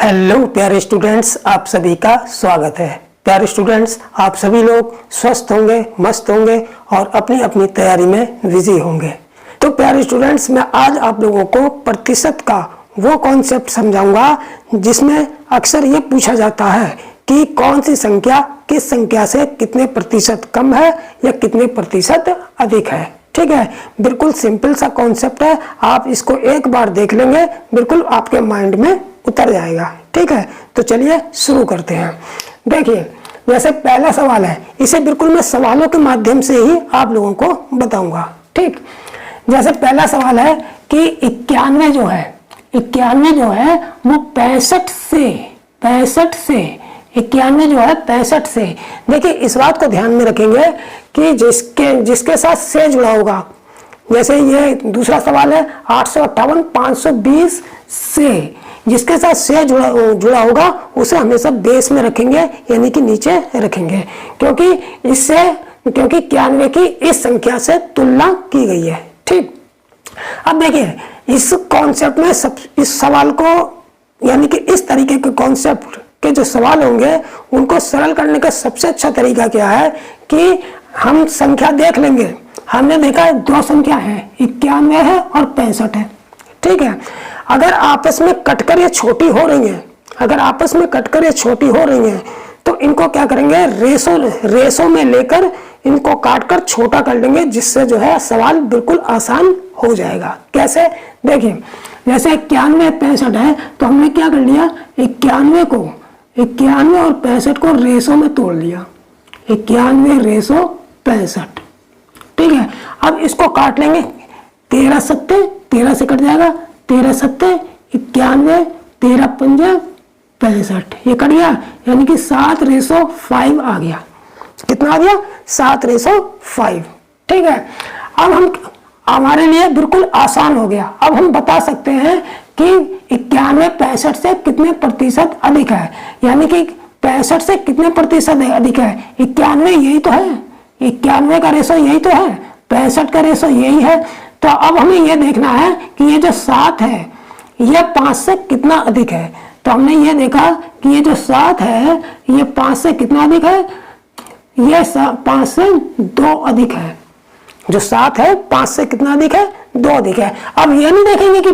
Hello प्यारे students, आप सभी का स्वागत है। प्यारे स्टूडेंट्स, आप सभी लोग स्वस्थ होंगे, मस्त होंगे और अपनी अपनी तैयारी में बिजी होंगे। तो प्यारे स्टूडेंट्स, मैं आज आप लोगों को प्रतिशत का वो कॉन्सेप्ट समझाऊंगा जिसमें अक्सर ये पूछा जाता है कि कौन सी संख्या किस संख्या से कितने प्रतिशत कम है या कितने प्रतिशत अधिक है। ठीक है, बिल्कुल सिंपल सा कॉन्सेप्ट है। आप इसको एक बार देख लेंगे, बिल्कुल आपके माइंड में उतर जाएगा। ठीक है, तो चलिए शुरू करते हैं। देखिए, जैसे पहला सवाल है, इसे बिल्कुल मैं सवालों के माध्यम से ही आप लोगों को बताऊंगा। ठीक, जैसे पहला सवाल है कि 91 जो है 91 जो है वो 65 से 91 जो है 65 से। देखिए, इस बात को ध्यान में रखेंगे कि जिसके साथ से जुड़ा होगा, जैसे ये दूसरा सवाल है 858 520 से, जिसके साथ से जुड़ा होगा उसे हमेशा बेस में रखेंगे, यानी कि नीचे रखेंगे, क्योंकि 91 की इस संख्या से तुलना की गई है। ठीक, अब देखिए इस कॉन्सेप्ट में इस सवाल को, यानी कि इस तरीके के कॉन्सेप्ट के जो सवाल होंगे उनको सरल करने का सबसे अच्छा तरीका क्या है कि हम संख्या देख लेंगे। हमने देखा है दो संख्या है, 91 है और 65 है। ठीक है, अगर आपस में कटकर ये छोटी हो रही हैं, तो इनको क्या करेंगे, रेशो में लेकर इनको काटकर छोटा कर लेंगे, जिससे जो है सवाल बिल्कुल आसान हो जाएगा। कैसे, देखिए जैसे 91 65 है, तो हमने क्या कर लिया, 91 और 65 को रेशो में तोड़ लिया, 91 रेशो 65। ठीक है, अब इसको काट लेंगे, 13 सत्ते 13 से कट जाएगा, 13 सत्ते 91, 13 पंजे 65, ये कट गया, यानी कि 7:5 आ गया। कितना आ गया, 7:5। ठीक है, अब हमारे लिए बिल्कुल आसान हो गया। अब हम बता सकते हैं कि 91 65 से कितने प्रतिशत अधिक है, यानी कि 65 से कितने प्रतिशत अधिक है, 91 यही तो है, 91 का रेशो यही तो है, 65 का रेशो यही है। तो अब हमें यह देखना है कि ये जो 7 है ये 5 से कितना अधिक है। तो हमने ये देखा कि ये जो 7 है ये 5 से कितना अधिक है, ये 5 से 2 अधिक है। जो 7 है 5 से कितना अधिक है, 2 अधिक है। अब ये नहीं देखेंगे कि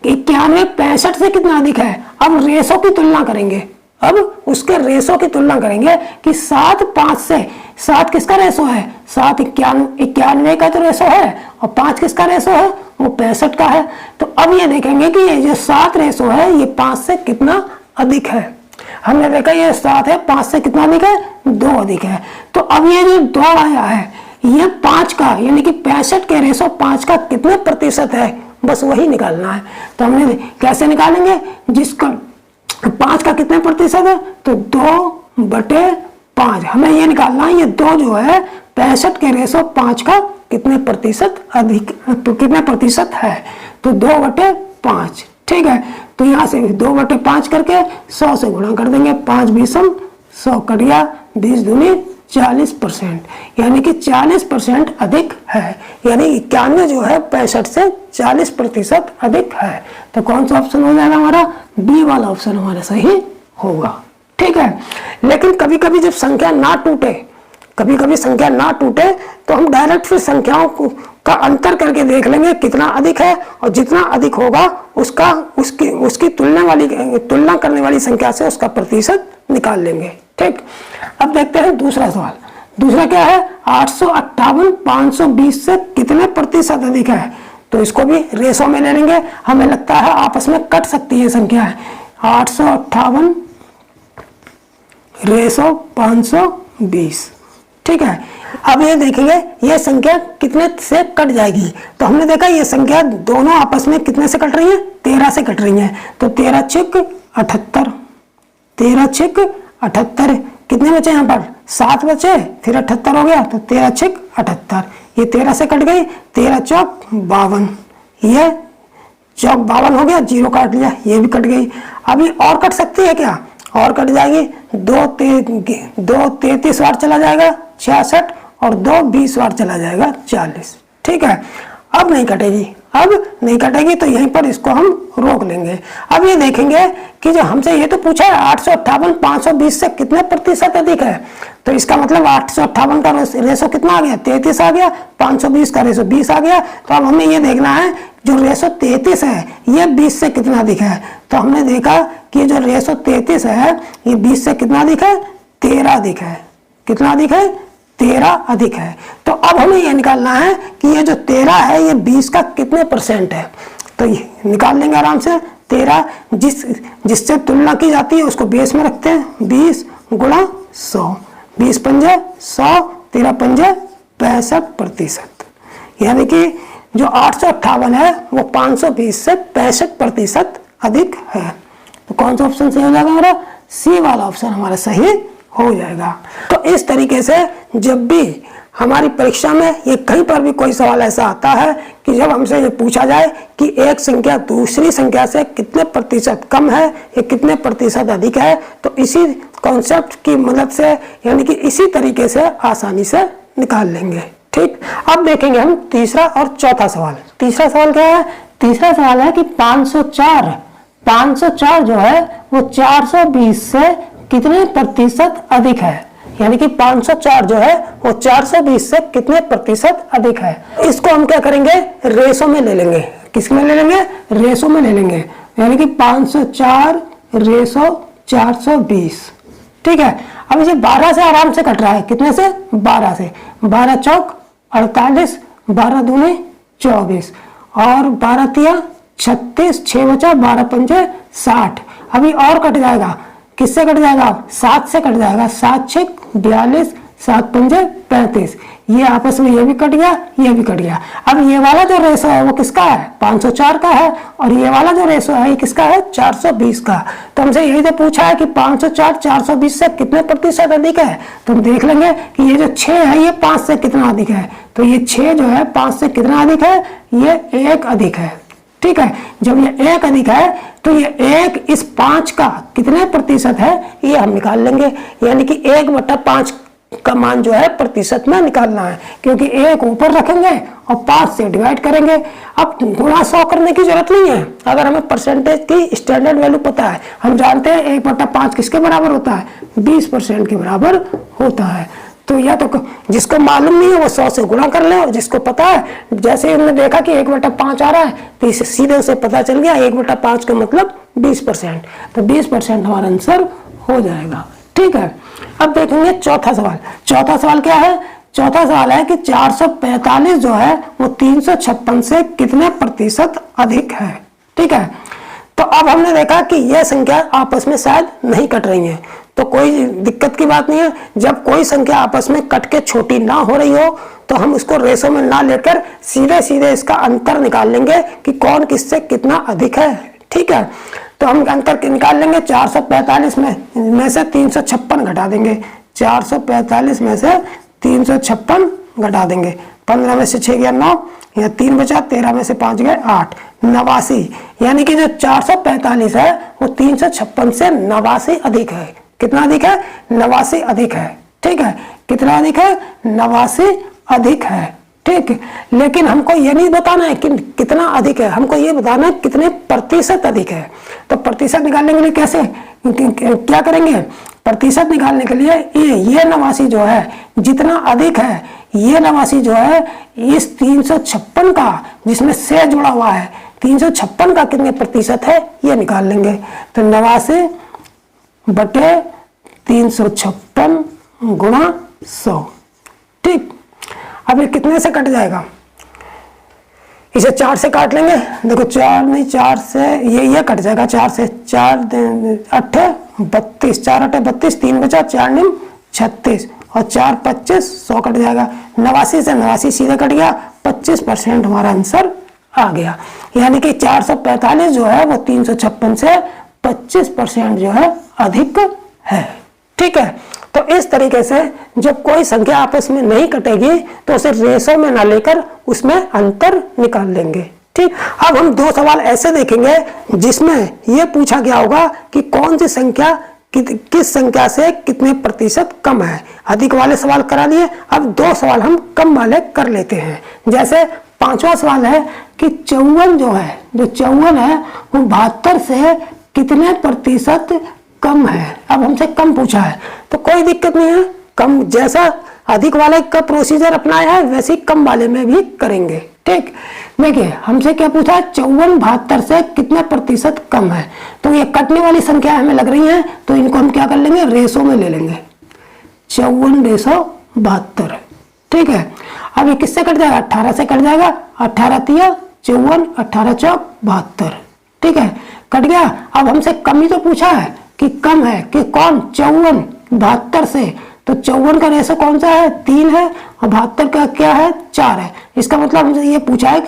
91 65 से कितना अधिक है, अब रेशो की तुलना करेंगे, अब उसके रेशो की तुलना करेंगे कि 7 5 से, 7 किसका रेशो है, 7 91 का तो रेशो है, और 5 किसका रेशो है, वो 65 का है। तो अब ये देखेंगे कि ये जो 7 रेशो है ये 5 से कितना अधिक है। हमने देखा ये 7 है, 5 से कितना अधिक है, 2 अधिक है। तो अब ये जो 2 आया है ये 5 का, यानी कि 65 के रेशो 5 का कितने प्रतिशत है, बस वही निकालना है। तो हमने कैसे निकालेंगे, जिसका 5 का कितने प्रतिशत है, तो 2/5 हमें ये निकालना है। ये 2 जो है 65 के रेशो 5 का कितने प्रतिशत अधिक, तो कितने प्रतिशत है, तो 2/5। ठीक है, तो यहाँ से 2/5 करके 100 से गुणा कर देंगे, 5 20 100 कट गया, 20 दूनी 40%, यानी कि 40% अधिक है। यानी 91 जो है 65 से 40% अधिक है। तो कौन सा ऑप्शन हो जाएगा हमारा, बी वाला ऑप्शन हमारा सही होगा। ठीक है, लेकिन कभी कभी जब संख्या ना टूटे, तो हम डायरेक्ट फिर संख्याओं का अंतर करके देख लेंगे कितना अधिक है, और जितना अधिक होगा उसकी तुलना करने वाली संख्या से उसका प्रतिशत निकाल लेंगे। ठीक, अब देखते हैं दूसरा सवाल। दूसरा क्या है, 858 520 से कितने प्रतिशत अधिक है। तो इसको भी रेशो में ले लेंगे, हमें लगता है आपस में कट सकती है संख्या है। 858 रेशो 520। ठीक है, अब ये देखेंगे ये संख्या कितने से कट जाएगी। तो हमने देखा ये संख्या दोनों आपस में कितने से कट रही है, 13 से कट रही है। तो 13 छिक 78, 13 छिक 78, कितने बचे यहाँ पर, 7 बचे, फिर 78 हो गया, तो 13 छिक 78, ये 13 से कट गई, 13 चौक 52, ये चौक 52 हो गया, 0 काट लिया, ये भी कट गई। अभी और कट सकती है क्या, और कट जाएगी, 2 33 बार चला जाएगा 66, और 2 20 बार चला जाएगा 40। ठीक है, अब नहीं कटेगी, अब नहीं कटेगी, तो यहीं पर इसको हम रोक लेंगे। अब ये देखेंगे कि जो हमसे ये तो पूछा है 858 520 से कितने प्रतिशत अधिक है, तो इसका मतलब 858 का रेशो कितना आ गया, 33 आ गया, 520 का रेशो 20 आ गया। तो अब हमें ये देखना है जो रेशो 33 है ये 20 से कितना अधिक है। तो हमने देखा कि जो रेशो 33 है ये 20 से कितना अधिक है, 13 अधिक है। कितना अधिक है, 13 अधिक है। तो अब हमें ये निकालना है कि ये जो 13 है ये 20 का कितने परसेंट है। तो ये निकाल लेंगे आराम से। 13 जिससे तुलना की जाती है उसको बेस में रखते हैं, 20 गुणा 100, 20 पंजे 100, 13 पंजे 65%। यानी कि जो 858 है वो 520 से 65% अधिक है। तो कौन सा ऑप्शन सही हो जाएगा हमारा, सी वाला ऑप्शन हमारा सही हो जाएगा। तो इस तरीके से जब भी हमारी परीक्षा में ये कहीं पर भी कोई सवाल ऐसा आता है कि जब हमसे ये पूछा जाए कि एक संख्या दूसरी संख्या से कितने प्रतिशत कम है या कितने प्रतिशत अधिक है, तो इसी कॉन्सेप्ट की मदद से यानी कि इसी तरीके से आसानी से निकाल लेंगे। ठीक, अब देखेंगे हम तीसरा और चौथा सवाल। तीसरा सवाल क्या है, तीसरा सवाल है कि 504 जो है वो 420 से कितने प्रतिशत अधिक है। यानी कि 504 जो है वो 420 से कितने प्रतिशत अधिक है। इसको हम क्या करेंगे, रेशो में ले लेंगे। किस में ले लेंगे, रेशो में ले लेंगे। यानी कि 504 रेशो 420। ठीक है, अब इसे 12 से आराम से कट रहा है। कितने से, 12 से। 12 चौक 48, 12 दूने 24 और 12 तिया 36, 6 बचा, 12 पंजे 60। अभी और कट जाएगा, किससे कट जाएगा, 7 से कट जाएगा। 7 6 42, 7 पंजे 35। ये आपस में ये भी कट गया, ये भी कट गया। अब ये वाला जो रेशो है वो किसका है, 504 का है, और ये वाला जो रेशो है ये किसका है, 420 का। तो हमसे यही तो पूछा है कि 504 420 से कितने प्रतिशत अधिक है। तो हम देख लेंगे कि ये जो 6 है ये 5 से कितना अधिक है। तो ये 6 जो है 5 से कितना अधिक है, ये 1 अधिक है। ठीक है, जब ये 1 अधिक है तो ये 1 इस 5 का कितने प्रतिशत है ये हम निकाल लेंगे। यानी कि 1/5 का मान जो है प्रतिशत में निकालना है, क्योंकि 1 ऊपर रखेंगे और 5 से डिवाइड करेंगे। अब गुणा 100 करने की जरूरत नहीं है। अगर हमें परसेंटेज की स्टैंडर्ड वैल्यू पता है, हम जानते हैं 1/5 किसके बराबर होता है, 20% के बराबर होता है। तो या तो जिसको मालूम नहीं है वो 100 से गुणा कर ले, और जिसको पता है, जैसे ही हमने देखा कि 1/5 आ रहा है तो इसे सीधे उसे पता चल गया 1/5 का मतलब 20%। तो 20% हमारा आंसर हो जाएगा। ठीक है, अब देखेंगे चौथा सवाल। चौथा सवाल क्या है, चौथा सवाल है कि 445 जो है वो 356 से कितने प्रतिशत अधिक है। ठीक है, तो अब हमने देखा कि यह संख्या आपस में शायद नहीं कट रही है, तो कोई दिक्कत की बात नहीं है। जब कोई संख्या आपस में कट के छोटी ना हो रही हो तो हम उसको रेशो में ना लेकर सीधे सीधे इसका अंतर निकाल लेंगे कि कौन किससे कितना अधिक है। ठीक है, तो हम अंतर निकाल लेंगे। 445 में से 356 घटा देंगे। 445 में से 356 घटा देंगे। 15 में से 6 गया 9, या 3 बचा, 13 में से 5 गए 8, 89। यानी कि जो 445 है वो 356 से 89 अधिक है। कितना अधिक है, 89 अधिक है। ठीक है, कितना अधिक है, 89 अधिक है। ठीक, लेकिन हमको ये नहीं बताना है कि कितना अधिक है, हमको ये बताना है कितने प्रतिशत अधिक है। तो प्रतिशत निकालने के लिए कैसे क्या करेंगे, प्रतिशत निकालने के लिए ये 89 जो है जितना अधिक है, ये 89 जो है इस 356 का जिसमें से जुड़ा हुआ है, 356 का कितने प्रतिशत है ये निकाल लेंगे। तो 89 बटे 356 गुणा 100। ठीक, अब ये कितने से कट जाएगा, इसे 4 से काट लेंगे। देखो 4 नहीं, 4 से ये कट जाएगा। 4 से 4 8 32, 4 8 32, 3 बचा, 4 9 36 और 4 25 100 कट जाएगा। 89 से 89 सीधे कट गया, 25% हमारा आंसर आ गया। यानी कि 445 जो है वो 356 से 25% जो है अधिक है। ठीक है, तो इस तरीके से जब कोई संख्या आपस में नहीं कटेगी तो उसे रेशो में ना लेकर उसमें अंतर निकाल लेंगे। ठीक, अब हम 2 सवाल ऐसे देखेंगे जिसमें यह पूछा गया होगा कि कौन सी संख्या किस संख्या से कितने प्रतिशत कम है। अधिक वाले सवाल करा दिए, अब 2 सवाल हम कम वाले कर लेते हैं। जैसे पांचवा सवाल है कि 54 जो है, जो 54 है वो 72 से कितने प्रतिशत कम है। अब हमसे कम पूछा है तो कोई दिक्कत नहीं है, कम जैसा अधिक वाले का प्रोसीजर अपनाया है वैसे ही कम वाले में भी करेंगे। ठीक, देखिए हमसे क्या पूछा है, 54 72 से कितने प्रतिशत कम है। तो ये कटने वाली संख्या हमें लग रही है तो इनको हम क्या कर लेंगे, रेशो में ले लेंगे, 54/72। ठीक है, अब ये किससे कट जाएगा, 18 से कट जाएगा, 18 तिया 54, 18 चौक 72। ठीक है, कट गया। अब हमसे कम ही तो पूछा है कि कम है कि कौन, 54 72 से, तो 54 का रेशो कौन सा है, 3 है, और 72 का क्या है, 4 है। इसका मतलब हमसे ये पूछा है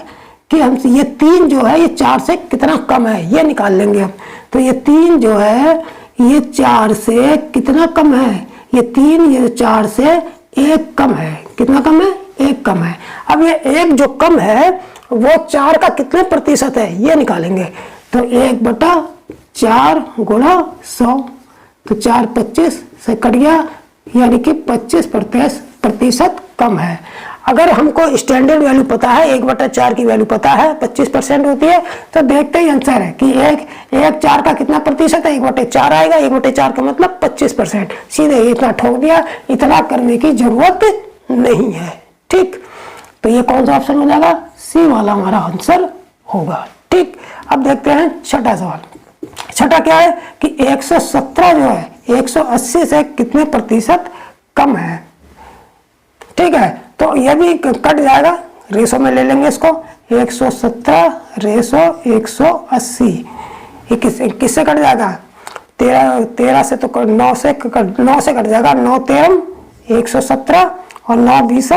कि हमसे ये 3 जो है ये 4 से कितना कम है, ये निकाल लेंगे हम। तो ये 3 जो है ये 4 से कितना कम है, ये 3 ये 4 से 1 कम है। कितना कम है, 1 कम है। अब ये 1 जो कम है वो 4 का कितने प्रतिशत है ये निकालेंगे। तो 1/4 गुणा 100, तो 4 25 से कट गया, यानी कि 25% कम है। अगर हमको स्टैंडर्ड वैल्यू पता है, 1/4 की वैल्यू पता है 25% होती है, तो देखते ही आंसर है कि 1/4 का कितना प्रतिशत है, 1/4 आएगा। 1/4 का मतलब 25%। सीधे इतना ठोक दिया, इतना करने की जरूरत नहीं है। ठीक, तो ये कौन सा ऑप्शन हो जाएगा, सी वाला हमारा आंसर होगा। ठीक, अब देखते हैं छठा सवाल। छठा क्या है कि 117 जो है 180 से कितने प्रतिशत कम है। ठीक है, तो ये भी कट जाएगा, रेशो में ले लेंगे इसको, 117 रेशो 180। ये किससे कट जाएगा, 13 से, तो 9 से कट जाएगा, 9 13 117 और 9 20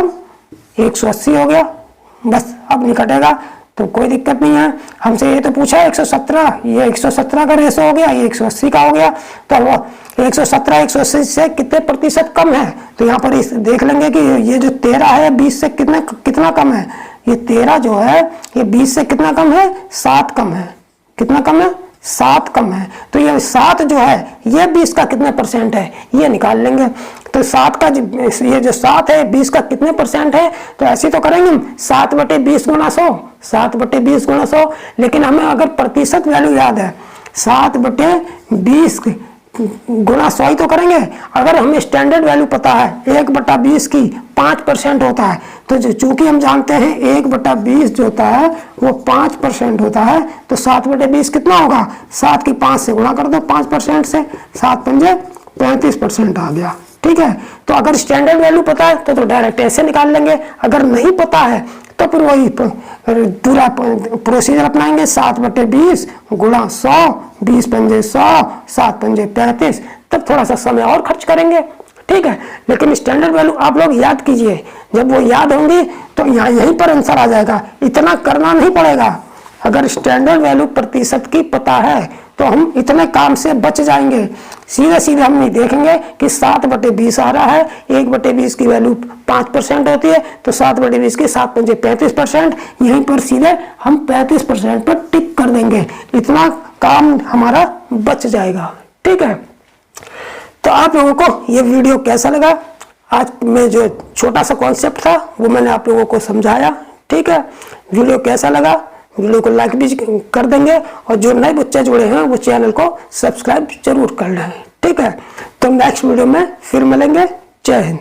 180 हो गया। बस अब नहीं कटेगा तो कोई दिक्कत नहीं है। हमसे ये तो पूछा है 117, ये 117 का रेशो हो गया, ये 180 का हो गया। तो वो 117 180 से कितने प्रतिशत कम है, तो यहाँ पर देख लेंगे कि ये जो 13 है 20 से कितना कम है। ये 13 जो है ये 20 से कितना कम है, 7 कम है। कितना कम है, 7 कम है। तो ये 7 जो है ये 20 का कितने परसेंट है ये निकाल लेंगे। तो 7 का ये जो 7 है 20 का कितने परसेंट है, तो ऐसे तो करेंगे हम 7/20 गुणा 100, 7/20 गुणा 100। लेकिन हमें अगर प्रतिशत वैल्यू याद है 7/20 गुणा 100 ही तो करेंगे। अगर हमें स्टैंडर्ड वैल्यू पता है 1/20 की 5% होता है, तो चूंकि हम जानते हैं 1/20 जो होता है वो 5% होता है, तो 7/20 कितना होगा, 7 की 5 से गुणा कर दो 5% से, 7 पंजे 35% आ गया। ठीक है, तो अगर स्टैंडर्ड वैल्यू पता है तो डायरेक्ट ऐसे निकाल लेंगे। अगर नहीं पता है तो फिर वही पूरा प्रोसीजर अपनाएंगे, 7/20 गुणा 100, 20 पंजे 100, 7 पंजे 35, तब थोड़ा सा समय और खर्च करेंगे। ठीक है, लेकिन स्टैंडर्ड वैल्यू आप लोग याद कीजिए, जब वो याद होंगी तो यहाँ यहीं पर आंसर आ जाएगा, इतना करना नहीं पड़ेगा। अगर स्टैंडर्ड वैल्यू प्रतिशत की पता है तो हम इतने काम से बच जाएंगे। सीधे सीधे हम नहीं देखेंगे कि 7/20 आ रहा है, 1/20 की वैल्यू 5% होती है, तो 7/20 की 7 पंजे 35%, यहीं पर सीधे हम 35% पर टिक कर देंगे। इतना काम हमारा बच जाएगा। ठीक है, तो आप लोगों को ये वीडियो कैसा लगा, आज में जो छोटा सा कॉन्सेप्ट था वो मैंने आप लोगों को समझाया। ठीक है, वीडियो कैसा लगा, वीडियो को लाइक भी कर देंगे, और जो नए बच्चे जुड़े हैं वो चैनल को सब्सक्राइब जरूर कर लें। ठीक है, तो नेक्स्ट वीडियो में फिर मिलेंगे। जय हिंद।